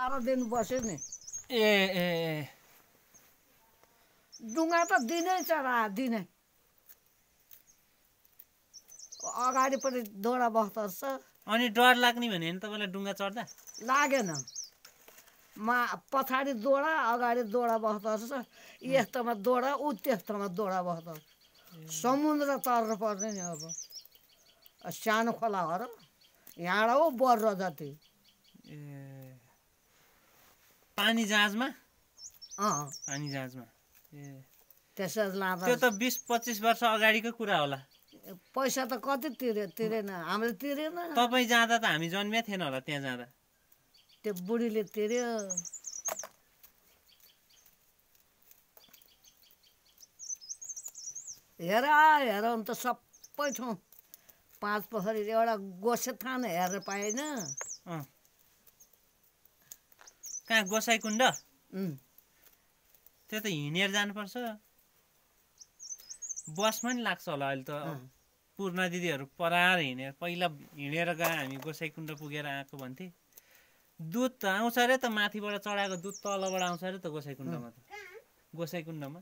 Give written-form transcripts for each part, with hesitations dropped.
12 दिन बस्यो नि। ए डुङ्गा त दिनै चढा दिनै अगाडिपट्टि दोडा बस्दो रहेछ। अनि डर लाग्ने भने नि तपाईँलाई डुङ्गा चढ्दा? लागेन। पछाडि दोडा अगाडि दोडा बस्दो रहेछ। यस्तोमा दोडा ऊ त्यस्तोमा दोडा बस्दो रहेछ। समुद्र तर्नु पर्ने नि। अब सानो खोला हो र यहाँबाट ऊ बर्र जति। ए पानी जहाजमा? पानी जहाजमा। ए त्यसरी लाँदा त्यो त 20-25 वर्ष अगाडिको कुरा होला। पैसा त कति तिरेन हामीले तिरेन। तपाईँ जाँदा त हामी जन्मिया थिएन होला त्यहाँ जाँदा। त्यो बुढीले तिर्यो। हेर अन्त सबै ठाउँ 5 पोखरी एउटा गोसेथान हेरेर पाएन। कहाँ गोसाइकुण्ड? त्यो त हिँडेर जानुपर्छ। बसमा नि लाग्छ होला अहिले त। पूर्णा दिदीहरू परार हिँडेर पहिला हिँडेर गए हामी गोसाइकुण्ड पुगेर आएको भन्थे। दुध त आउँछ अरे त माथिबाट चढाएको दुध तलबाट आउँछ अरे त गोसाइकुण्डमा त। गोसाइकुण्डमा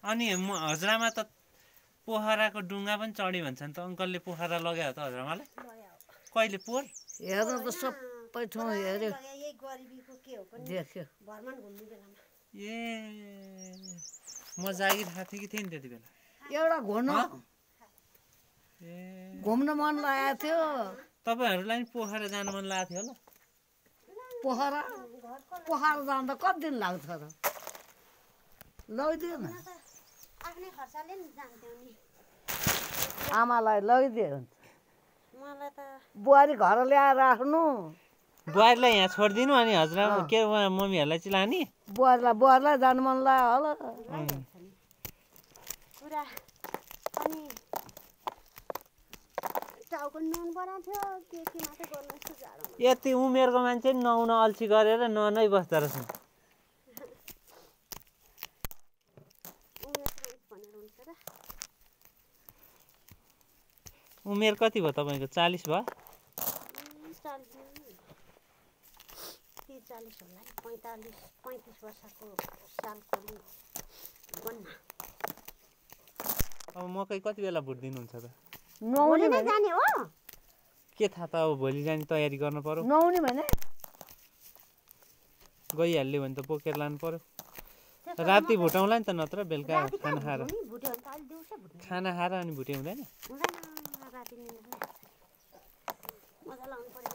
अनि हजरामा त पोखराको डुङ्गा पनि चढ्यो भन्छ नि त। अङ्कलले पोखरा लगायो त हजरामालाई? कहिले पोहोर? हेर्नु त सबै ठाउँ हेऱ्यो देख्यो। ए म जागिर खाएको थिएँ कि थिएँ नि त्यति बेला। एउटा घुम्न मन लागेको थियो। तपाईँहरूलाई पनि पोखरा जानु मन लागेको थियो होला? पोखरा जाँदा कति दिन लाग्छ र? लैदिएन आमालाई लैदियो। बुहारी घर ल्याएर राख्नु। बुहारीलाई यहाँ छोडिदिनु अनि हजुर के मम्मीहरूलाई चाहिँ लाने? बुहारीलाई जानु मन लाग्यो होला। यति उमेरको मान्छे नुहाउन अल्छी गरेर नुहाउनै बस्दो रहेछ। उमेर कति भयो तपाईँको? 40 भयो? 35 वर्षको सालको अब मकै कति बेला भुट्दिनुहुन्छ त? नुहाउने जाने हो के थाहा त। अब भोलि जाने तयारी गर्नु पर्यो। नुहाउने भने गइहाल्यो भने त बोकेर लानु पर्यो। राति भुटाउँला नि त, नत्र बेलुका खाना खाएर अनि भुटे हुँदैन? मजा लाउनु पर्यो।